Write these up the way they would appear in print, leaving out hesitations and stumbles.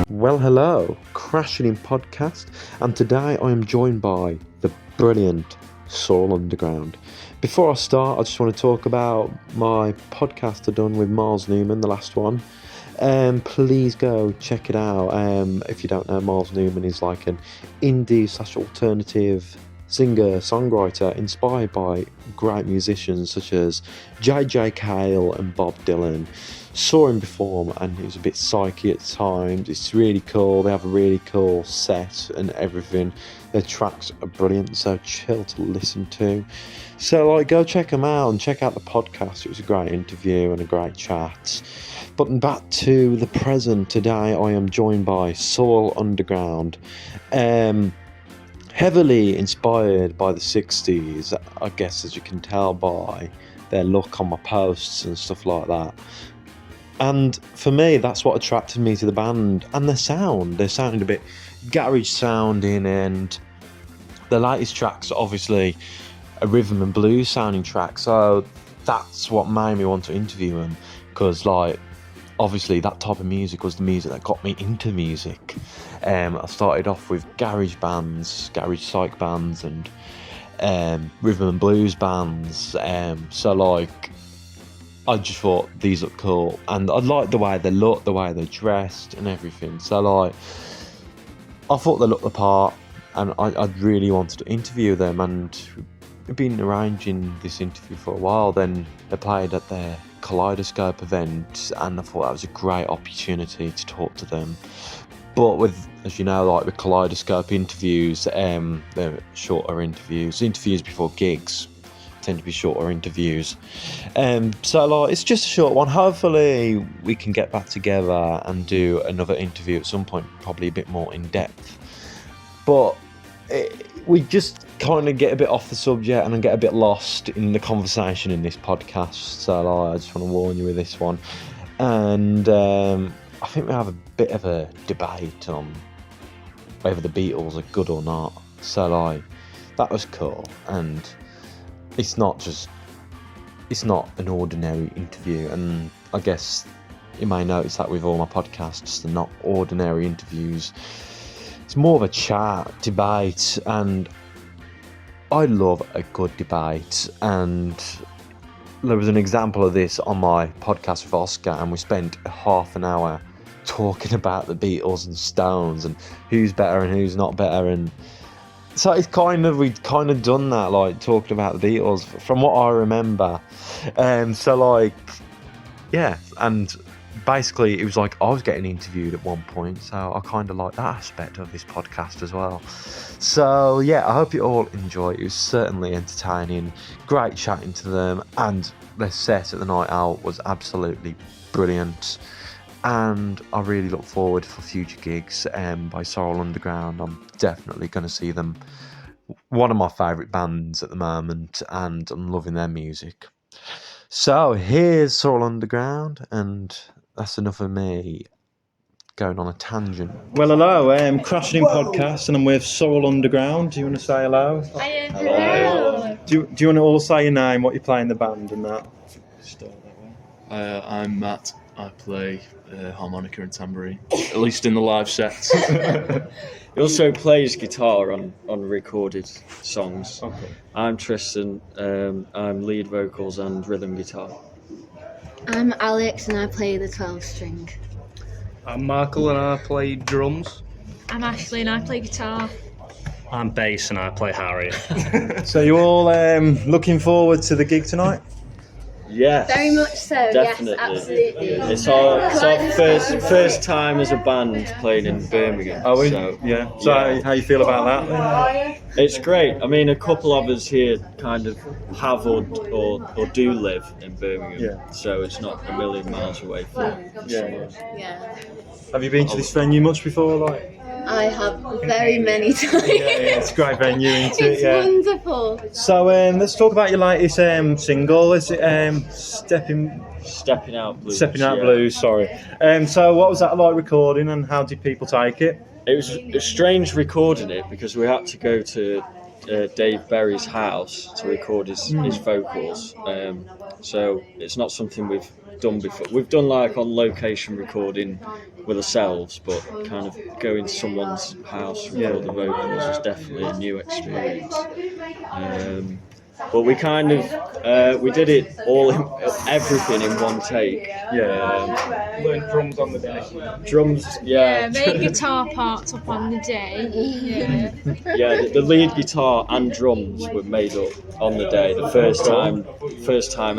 Well, hello, Crashing In Podcast, and today I am joined by the brilliant Sawel Underground. Before I start, I just want to talk about my podcast I've done with Miles Newman, the last one. Please go check it out. If you don't know, Miles Newman is like an indie/alternative singer-songwriter inspired by great musicians such as J.J. Cale and Bob Dylan. Saw him perform and he was a bit psychy at times. It's really cool. They have a really cool set and everything. Their tracks are brilliant, so chill to listen to. So go check them out and check out the podcast. It was a great interview and a great chat. But back to the present. Today I am joined by Sawel Underground. Heavily inspired by the 60s, I guess, as you can tell by their look on my posts and stuff like that. And for me, that's what attracted me to the band. And their sound. They sounded a bit garage sounding, and the latest tracks are obviously a rhythm and blues sounding track. So that's what made me want to interview them, because obviously that type of music was the music that got me into music. I started off with garage bands, garage psych bands, and rhythm and blues bands. I just thought these look cool, and I liked the way they looked, the way they dressed and everything. So I thought they looked the part, and I really wanted to interview them, and we've been arranging this interview for a while. Then they played at their Kaleidoscope event, and I thought that was a great opportunity to talk to them. But with, as you know, with Kaleidoscope interviews, they're shorter interviews before gigs tend to be shorter interviews. It's just a short one. Hopefully we can get back together and do another interview at some point, probably a bit more in depth. But we just kind of get a bit off the subject and get a bit lost in the conversation in this podcast. So I just want to warn you with this one. And I think we have a bit of a debate on whether the Beatles are good or not. So that was cool. And it's not an ordinary interview, and I guess you may notice that with all my podcasts, they're not ordinary interviews. It's more of a chat, debate, and I love a good debate. And there was an example of this on my podcast with Oscar, and we spent half an hour talking about the Beatles and Stones and who's better and who's not better. And so we'd kind of done that, talking about the Beatles from what I remember. And basically it was I was getting interviewed at one point, so I kind of like that aspect of this podcast as well. So I hope you all enjoy it. It was certainly entertaining, great chatting to them, and their set at the night out was absolutely brilliant. And I really look forward for future gigs by Sawel Underground. I'm definitely going to see them. One of my favourite bands at the moment, and I'm loving their music. So here's Sawel Underground, and that's enough of me going on a tangent. Well, hello, Crashing In Podcast, and I'm with Sawel Underground. Do you want to say hello? Hello. Do you want to all say your name, what you play in the band and that? Start that way. I'm Matt. I play harmonica and tambourine, at least in the live sets. He also plays guitar on recorded songs. Okay. I'm Tristan. I'm lead vocals and rhythm guitar. I'm Alex and I play the 12-string. I'm Michael and I play drums. I'm Ashley and I play guitar. I'm bass and I play Harry. So you all looking forward to the gig tonight? Yes. Very much so, definitely. yes, absolutely. It's our first time as a band playing in Birmingham. Oh, so, So how you feel about that? It's great. I mean, a couple of us here kind of have or do live in Birmingham. Yeah. So it's not a million miles away from somewhere. Yeah. Have you been to this venue much before? I have very many times. It's a great venue, isn't it? It's wonderful. So let's talk about your latest single. Is it Stepping Out Blues. Stepping Out yeah. Blues, sorry. So what was that like recording, and how did people take it? It was strange recording it because we had to go to Dave Berry's house to record his vocals. So it's not something we've done before. We've done like on location recording with ourselves, but kind of going to someone's house to record the vocals was definitely a new experience. But we kind of we did it all everything in one take. Learned drums on the day. Drums, Yeah, made guitar parts up on the day. Yeah. the lead guitar and drums were made up on the day. The first time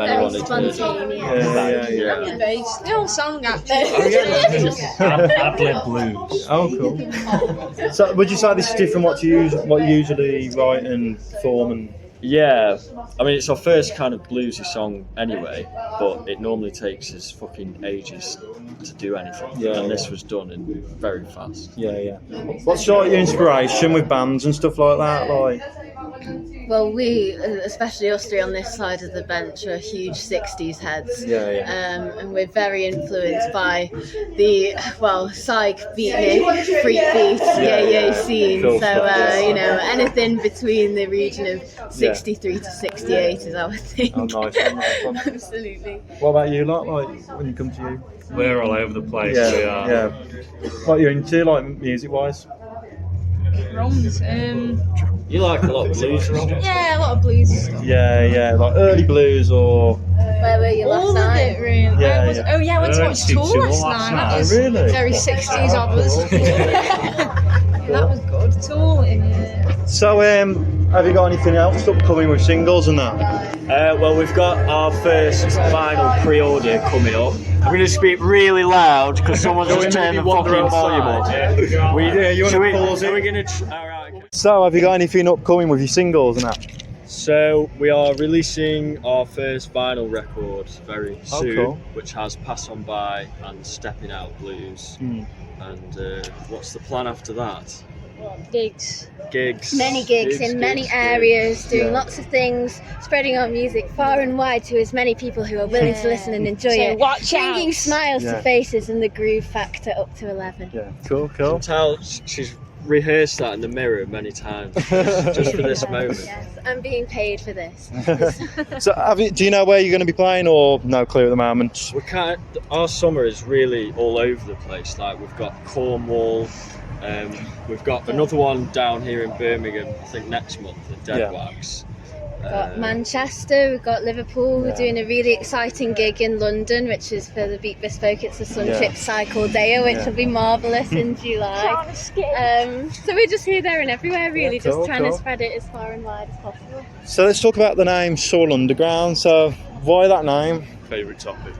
anyone had heard it. Spontaneous. Bass. They all song actually. I play blues. Oh, cool. So would you say this is different what you usually write and perform and? Yeah, I mean it's our first kind of bluesy song anyway, but it normally takes us fucking ages to do anything. And this was done in very fast. Yeah. What's your inspiration with bands and stuff like that? Like, Well, we, especially us three on this side of the bench, are huge 60s heads. And we're very influenced by the, Psych, Beatnik, Freak Beat, yeah scene. Cool. So, anything between the region of 63 to 68 is our thing. oh, nice. Absolutely. What about you, like when you come to you? We're all over the place. Yeah, We are. yeah. What you're into, like music-wise? Drums. You like a lot of blues, Rob? Yeah, a lot of blues stuff. Yeah, like early blues or. Where were you last All of night? it, really. Yeah, I went to watch Tool last night. That was really? very 60s of us. That was good. Tool. So, have you got anything else upcoming with singles and that? Well, we've got our first vinyl pre-order coming up. I'm going to speak really loud because someone's just turned the fucking volume up. You want to pause it? Are we going to? All right. Okay. So, have you got anything upcoming with your singles and that? So we are releasing our first vinyl record very soon, cool. which has Pass On By and Stepping Out Blues. And what's the plan after that? Gigs. Gigs. Many gigs in many areas, doing lots of things, spreading our music far and wide to as many people who are willing to listen and enjoy it. Watch Bringing out. smiles to faces and the groove factor up to 11. Yeah, cool. You can tell she's rehearsed that in the mirror many times just for this moment. Yes, I'm being paid for this. So, do you know where you're going to be playing, or no clue at the moment? Our summer is really all over the place. Like we've got Cornwall, we've got another one down here in Birmingham, I think next month at Dead Wax. We've got Manchester, we've got Liverpool, we're doing a really exciting gig in London, which is for the Beat Bespoke. It's a Sunship Cycle Day, which will be marvellous in July. So we're just here, there and everywhere really, just trying to spread it as far and wide as possible. So let's talk about the name Sawel Underground. So why that name? Favourite topic.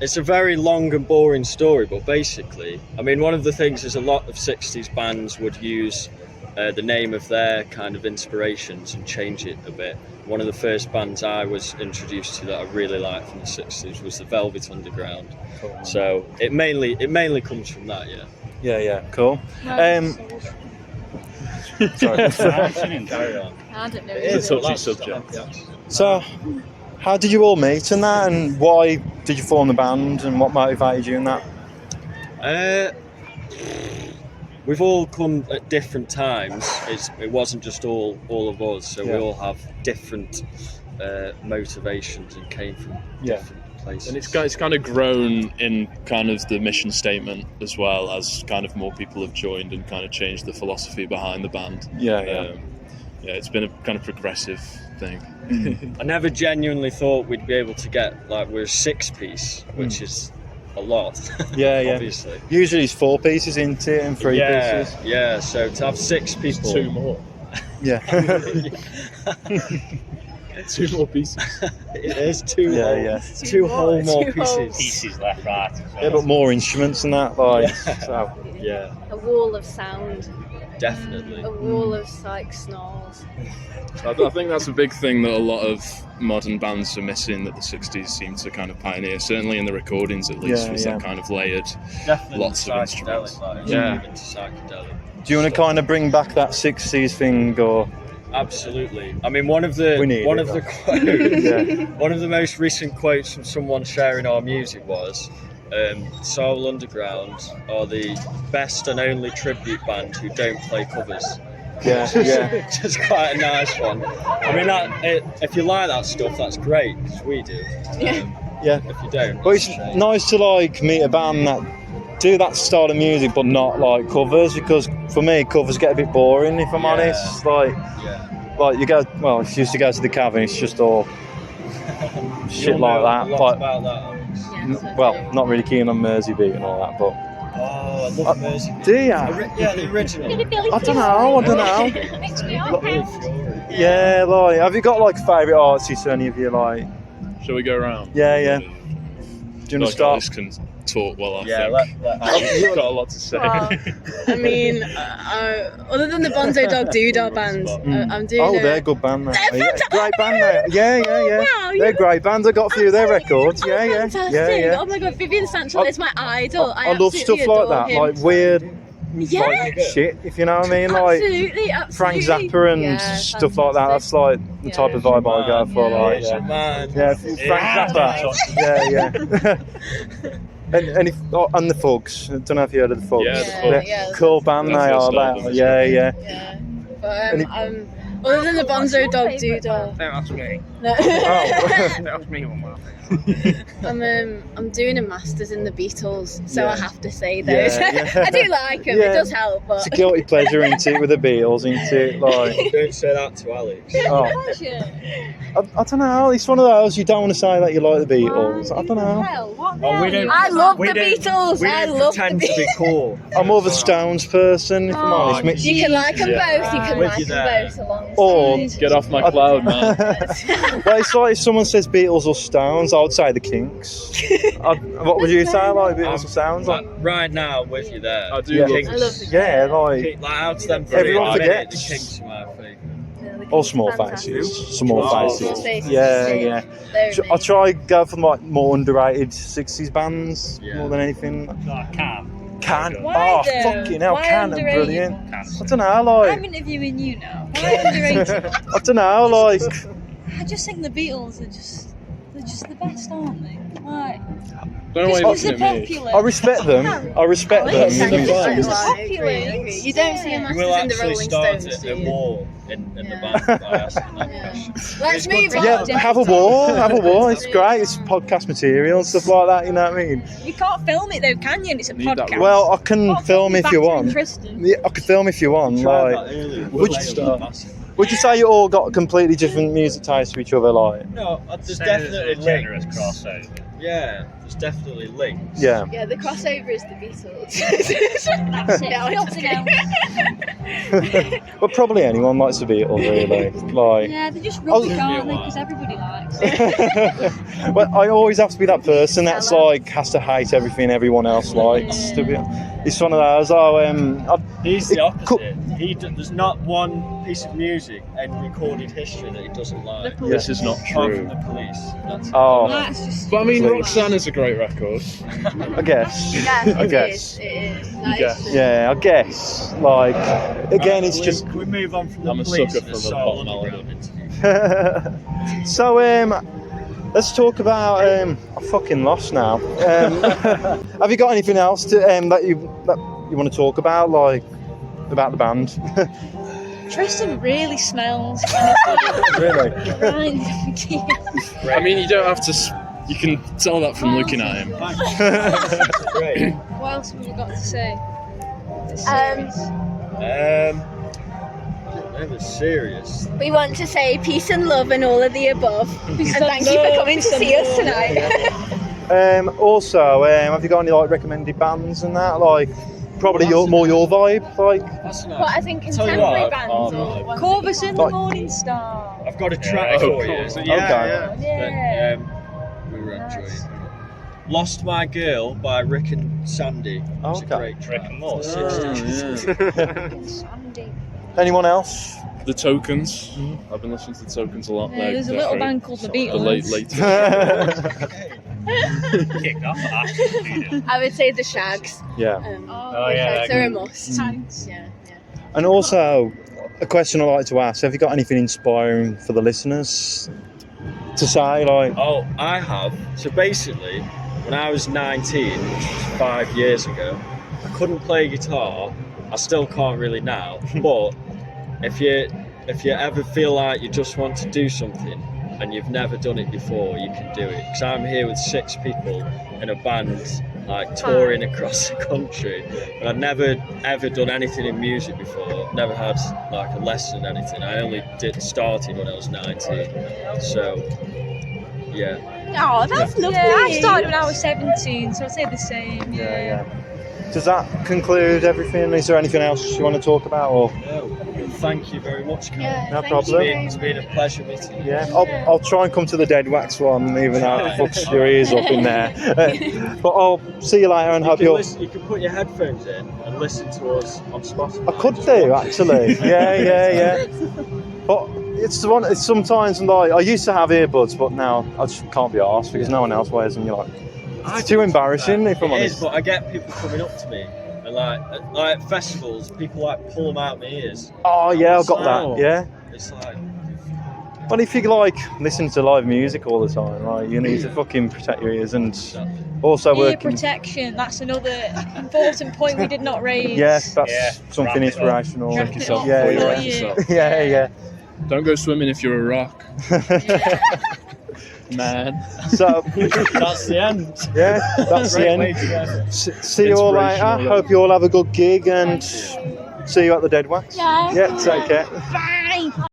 It's a very long and boring story, but basically, I mean, one of the things is a lot of 60s bands would use the name of their kind of inspirations and change it a bit. One of the first bands I was introduced to that I really liked from the 60s was the Velvet Underground. Cool. So it mainly comes from that, Yeah, cool. Sorry. Carry on. I don't know. It's a touchy subject. So, how did you all meet and that, and why did you form the band, and what motivated you in that? We've all come at different times. It wasn't just all of us, so we all have different motivations and came from different places. And it's kind of grown in kind of the mission statement as well, as kind of more people have joined and kind of changed the philosophy behind the band. Yeah, it's been a kind of progressive thing. I never genuinely thought we'd be able to get, like, we're a 6-piece, which is a lot. Obviously. Usually it's 4 pieces into it and 3 pieces. Yeah, so to have 6 people. 2 more. Yeah. 2 more pieces. There's 2 whole more pieces. Pieces left, right. Yeah, but more instruments and that, like. So. Yeah. A wall of sound. Definitely. A wall of psych snarls. I think that's a big thing that a lot of modern bands are missing, that the 60s seem to kind of pioneer, certainly in the recordings at least, was that kind of layered, Definitely lots of instruments. Psychedelic. Do you want to kind of bring back that 60s thing, or Absolutely. I mean, one of the most recent quotes from someone sharing our music was, "Sawel Underground are the best and only tribute band who don't play covers." Yeah. Just quite a nice one. I mean, if you like that stuff, that's great because we do. Yeah. If you don't, But it's nice to like meet a band that do that style of music, but not like covers. Because for me, covers get a bit boring. If I'm honest, like you go. Well, if you used to go to the Cavern, it's just all shit like that. Like, about that. well, not really keen on Mersey Beat and all that, but. Oh, I love Mersey. Do you? Yeah, the original. I don't know. Yeah, like, have you got like favourite artists? Any of you like? Shall we go around? Yeah. Do you want to start? This can talk well. I think. You've got a lot to say. Well, I mean, other than the Bonzo Dog Doodah band, I'm doing. Oh, they're a good band. Now. They're fantastic. Great band. Now. Yeah. Wow, They're great bands. I got a few of their records. Yeah. Fantastic. Oh my god, Vivian Sanchel is my idol. I love stuff like that, him. like weird. Yeah. Like shit, if you know what I mean, like Absolutely. Frank Zappa and stuff like that. That's like the type of vibe I go for. Like, Frank Zappa. And the Fugs. I don't know if you heard of the Fugs. Yeah. Cool band they are. Yeah. But other than the Bonzo Dog Doodah. That's me. No. That's me on my thing. I'm doing a master's in the Beatles, so I have to say those. Yeah. I do like them. It does help, but it's a guilty pleasure, isn't it, with the Beatles, isn't it? Like, Don't say that to Alex. I don't know. It's one of those you don't want to say that you like the Beatles. I don't know. I love the Beatles. I love the pretend to be cool. I'm more of a Stones person, if I'm honest. You can like them both. You can With like you them there. both alongside. Or Get off my cloud, man. well, it's like if someone says Beatles or Stones, I would say the Kinks. What would you say, like Beatles or Stones? Like, Right now, I'm with you there. I do Yeah. love I love the yeah, like out of them Everyone three, forgets. the Kinks are my favourite. all small faces, small faces. Yeah. They're I try go for like more underrated '60s bands more than anything. Can. Why Oh, though? fucking hell, Why Can are underrated? brilliant. I don't know, like I'm interviewing you now. Why underrated? I don't know, like I just think the Beatles are just the best, aren't they? Why? Don't know why Just you're because they're looking at me. popular. I respect them. I respect them. Because in they're themselves. popular. You don't see a You masters will in the actually Rolling start Stones, do a you? war in the band by asking that question. Let's move on. Yeah, have a war. It's great. It's podcast material and stuff like that. You know what I mean? You can't film it though, can you? And it's a Need that podcast. Well, I can Can't film take if back you to want. Tristan. Yeah, I can film if you want. Tried Like, that earlier. would you start? would you say you all got completely different music tastes to each other? Like, No, there's definitely links. Yeah, there's definitely links. yeah. Yeah, the crossover is the Beatles. That's it. No, it's Nothing else. But probably anyone likes the Beatles, really. Like, Yeah, they're just Oh, rubbish, aren't they? Because everybody likes it. well, I always have to be that person that's like has to hate everything everyone else likes. To be, it's one of those. He's the It could- opposite. There's not one piece of music in recorded history that he doesn't like. This is not Apart true. from the Police. That's Oh, That's just. But I mean, Roxanne is a great record. I guess. Yeah, I it guess. is. It is. guess. Yeah, I guess. Like, again, it's just. Can we move on from the I'm a Police sucker to for the the Sawel pop Underground melody. interview? So, let's talk about. I'm fucking lost now. Have you got anything else to that you want to talk about, like about the band? Tristan really smells. Really? I mean, you don't have to. You can tell that from looking at him. Great. What else have you got to say? That was serious. We want to say peace and love and all of the above. And thank you for coming to see us tonight. Also, have you got any like recommended bands and that? Like, probably your vibe. Like, That's nice. What I think Tell you contemporary what, bands or Corvus and the Like- Morning Star. I've got a track for you. cool. Yeah. That, we were enjoying. Lost My Girl by Rick and Sandy. It's a Okay. great track. Rick and From the 60s. Sandy. anyone else? The Tokens. I've been listening to the Tokens a lot. Yeah, there's a little band called the Beatles. The late. Kicked off that. I would say the Shags. Yeah. The Shags are a must. Thanks. Yeah. And also, a question I like to ask: have you got anything inspiring for the listeners to say? Like, Oh, I have. So basically, when I was 19, which was 5 years ago, I couldn't play guitar. I still can't really now. But if you ever feel like you just want to do something and you've never done it before, you can do it. Because I'm here with 6 people in a band, like touring across the country, and I've never ever done anything in music before. Never had like a lesson in anything. I only started when I was 19. So yeah. Oh, that's lovely. Yeah, I started when I was 17, so I'd say the same. yeah. Does that conclude everything? Is there anything else you want to talk about? Or No, thank you very much, Carl. Yeah, No thank problem. you. It's been a pleasure meeting you. yeah, I'll try and come to the Dead Wax one, even though it fucks your ears up in there. But I'll see you later and hope you're. You can put your headphones in and listen to us on Spotify. I could do actually. Yeah. But it's the one. It's sometimes like I used to have earbuds, but now I just can't be arsed because no one else wears them. You're like, it's too embarrassing if I'm It honest. is, but I get people coming up to me and like at festivals, people like pull them out my ears. Oh yeah, I've got Oh. that. Yeah. It's like, But if you like listen to live music all the time, like you need to fucking protect your ears and also Ear working. protection, that's another important point we did not raise. Yes, that's Yeah, something wrap it up. inspirational. Wrap it up Yeah, for yeah. you. Yeah. Don't go swimming if you're a rock. Man. So that's the end. yeah, that's the end. See you all later. Inspirational. Hope you all have a good gig and see you at the Dead Wax. Yeah, take care. Bye.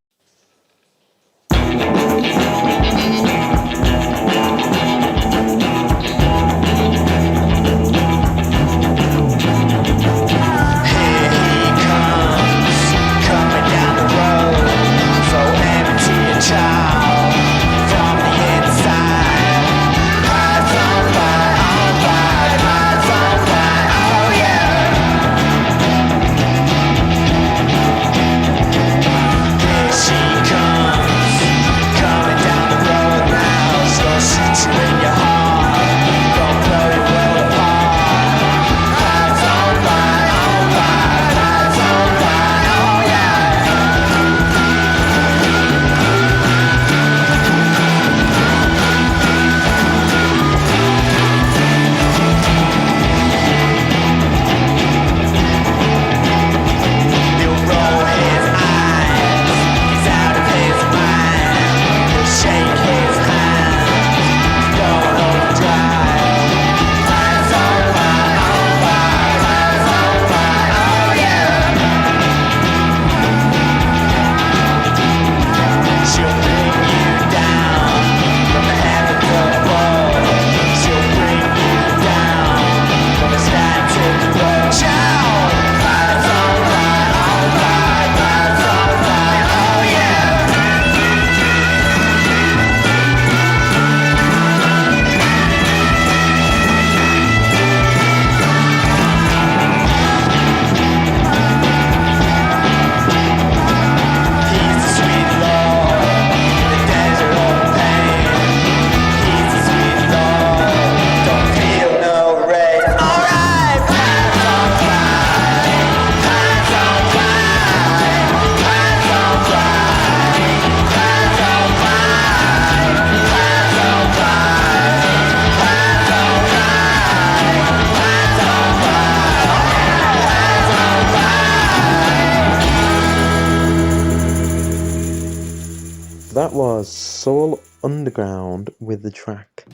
That was Sawel Underground with the track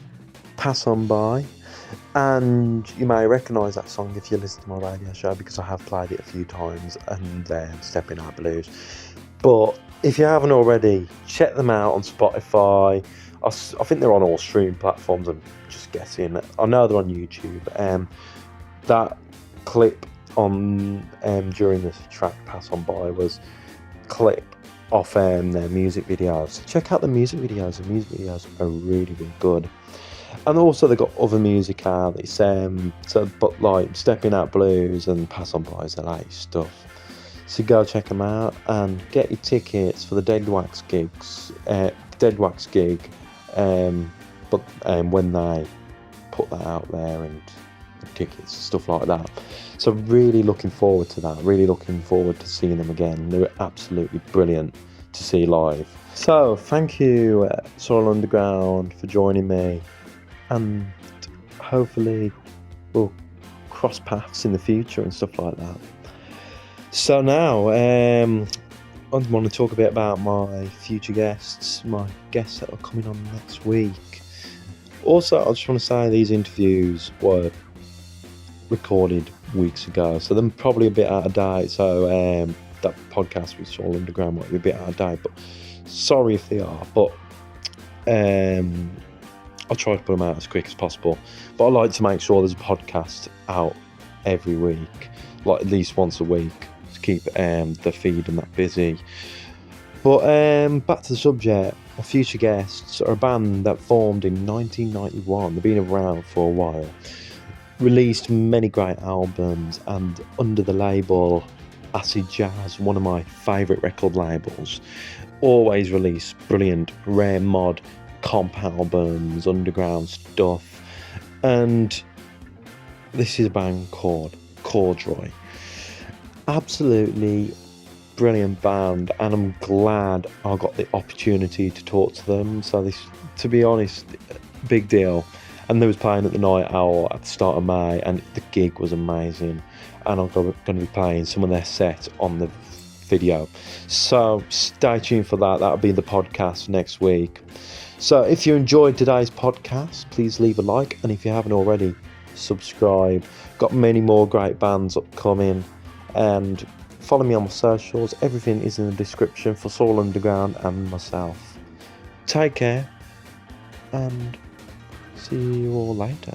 Pass On By. And you may recognise that song if you listen to my radio show because I have played it a few times and Stepping Out Blues. But if you haven't already, check them out on Spotify. I think they're on all streaming platforms. I'm just guessing. I know they're on YouTube. That clip on during this track Pass On By was clip off their music videos. Check out the music videos. The music videos are really good. And also they've got other music out. It's but like Stepping Out Blues and Pass On By is the latest stuff. So go check them out and get your tickets for the Dead Wax gigs. But when they put that out there and tickets, stuff like that. So really looking forward to that, really looking forward to seeing them again. They were absolutely brilliant to see live. So thank you, Sawel Underground, for joining me, and hopefully we'll cross paths in the future and stuff like that. So now I want to talk a bit about my future guests, my guests that are coming on next week. Also, I just want to say these interviews were recorded weeks ago, so they're probably a bit out of date. So that podcast with Sawel Underground might be a bit out of date, but sorry if they are. But I'll try to put them out as quick as possible. But I like to make sure there's a podcast out every week, like at least once a week, to keep the feed and that busy. But back to the subject, my future guests are a band that formed in 1991. They've been around for a while, released many great albums, and under the label Acid Jazz, one of my favourite record labels, always release brilliant rare mod comp albums, underground stuff. And this is a band called Corduroy. Absolutely brilliant band, and I'm glad I got the opportunity to talk to them. So this, to be honest, big deal. And they was playing at the Night Owl at the start of May, and the gig was amazing, and I'm going to be playing some of their set on the video. So stay tuned for that. That'll be the podcast next week. So if you enjoyed today's podcast, please leave a like, and if you haven't already, subscribe. Got many more great bands upcoming, and follow me on my socials. Everything is in the description for Sawel Underground and myself. Take care, and see you all later.